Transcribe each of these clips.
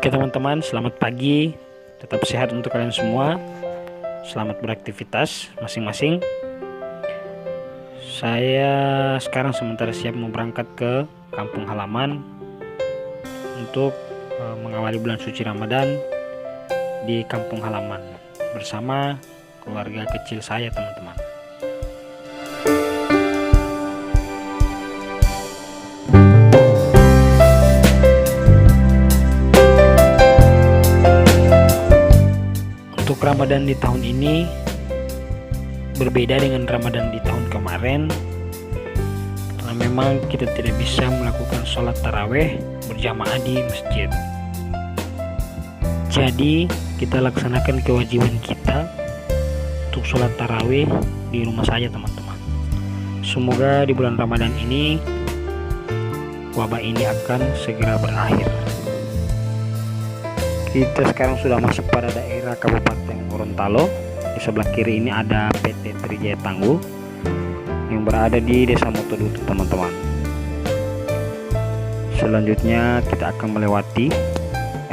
Oke teman-teman, selamat pagi. Tetap sehat untuk kalian semua. Selamat beraktivitas masing-masing. Saya sekarang sementara siap mau berangkat ke kampung halaman untuk mengawali bulan suci Ramadan di kampung halaman bersama keluarga kecil saya, teman-teman. Untuk Ramadan di tahun ini berbeda dengan Ramadan di tahun kemarin, karena memang kita tidak bisa melakukan sholat taraweh berjamaah di masjid. Jadi kita laksanakan kewajiban kita untuk sholat taraweh di rumah saja, teman-teman. Semoga di bulan Ramadan ini wabah ini akan segera berakhir. Kita sekarang sudah masuk pada daerah Kabupaten Gorontalo. Di sebelah kiri ini ada PT Trijaya Tangguh yang berada di Desa Motodutu, teman-teman. Selanjutnya kita akan melewati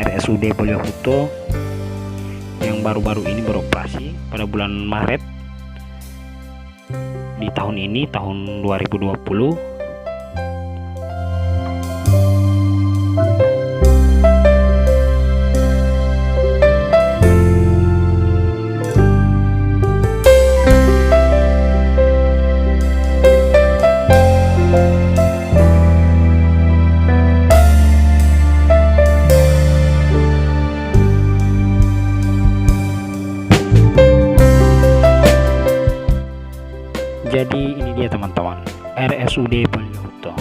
RSUD Bolyohuto yang baru-baru ini beroperasi pada bulan Maret di tahun ini, tahun 2020. Jadi ini dia, teman-teman, RSUD Bolyohuto.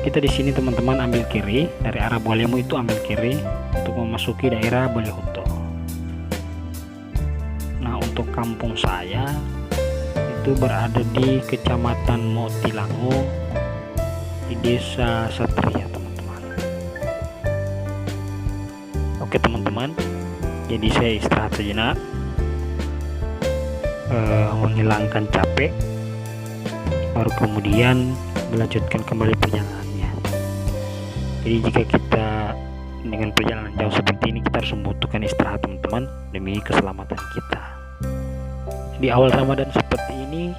Kita di sini, teman-teman, ambil kiri dari arah Bualemo, itu ambil kiri untuk memasuki daerah Bolyohuto. Nah, untuk kampung saya itu berada di Kecamatan Motilango di Desa Satria, teman-teman. Oke teman-teman, jadi saya istirahat sejenak, menghilangkan capek, baru kemudian melanjutkan kembali perjalanannya. Jadi jika kita dengan perjalanan jauh seperti ini, kita harus membutuhkan istirahat, teman-teman, demi keselamatan kita. Di awal Ramadan seperti ini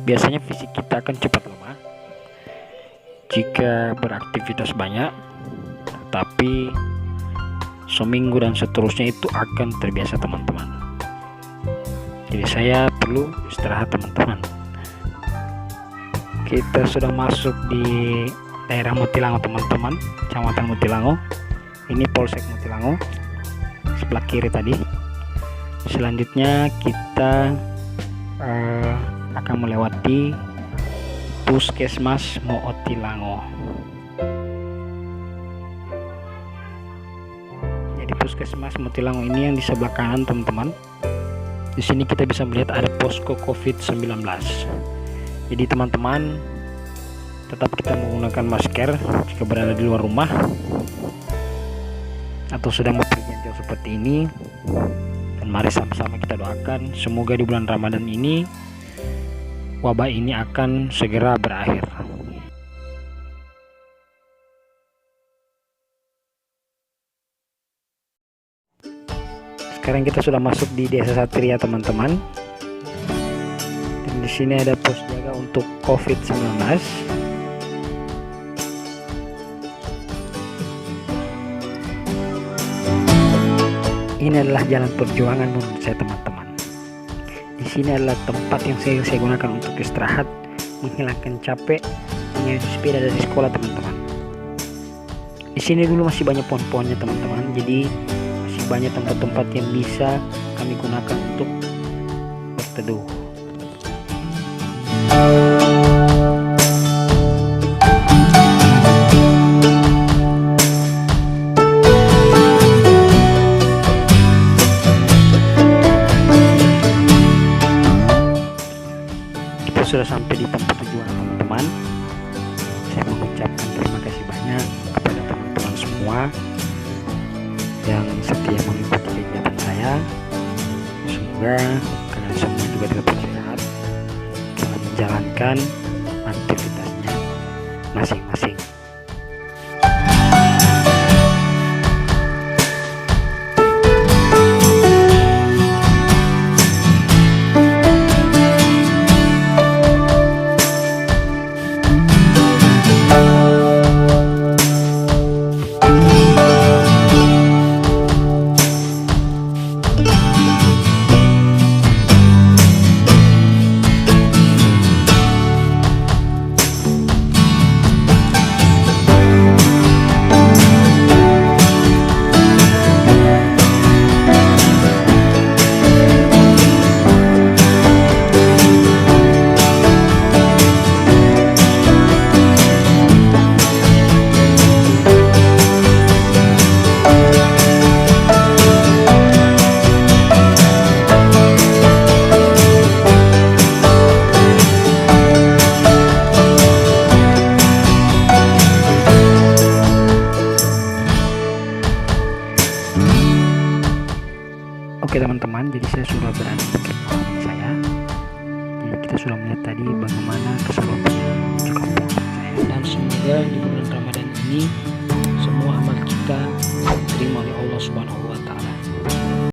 biasanya fisik kita akan cepat lemah jika beraktivitas banyak, tapi seminggu dan seterusnya itu akan terbiasa, teman-teman. Jadi saya perlu istirahat, teman-teman. Kita sudah masuk di daerah Motilango, teman-teman, Kecamatan Motilango. Ini Polsek Motilango sebelah kiri tadi. Selanjutnya kita akan melewati Puskesmas Motilango. Puskesmas Motilango ini yang di sebelah kanan, teman-teman. Di sini kita bisa melihat ada posko COVID-19. Jadi teman-teman, tetap kita menggunakan masker jika berada di luar rumah atau sedang bepergian seperti ini. Dan mari sama-sama kita doakan semoga di bulan Ramadan ini wabah ini akan segera berakhir. Sekarang kita sudah masuk di Desa Satria, teman-teman. Dan di sini ada pos jaga untuk COVID-19. Ini adalah jalan perjuangan menurut saya, teman-teman. Di sini adalah tempat yang saya gunakan untuk istirahat, menghilangkan capek, mengayuh sepeda dari sekolah, teman-teman. Di sini dulu masih banyak pohon-pohonnya, teman-teman. Jadi banyak tempat-tempat yang bisa kami gunakan untuk berteduh. Kita sudah sampai di tempat tujuan, teman-teman. Saya mengucapkan terima kasih banyak kepada teman-teman semua yang setia mengikuti kegiatan saya. Semoga kalian semua juga tetap sehat, jangan menjalankan aktivitasnya masing-masing. Oke teman-teman, jadi saya sudah berada di pengalaman saya. Jadi kita sudah melihat tadi bagaimana keseruan menuju kampung saya. Dan semoga di bulan Ramadan ini semua amal kita diterima oleh Allah Subhanahu wa Ta'ala.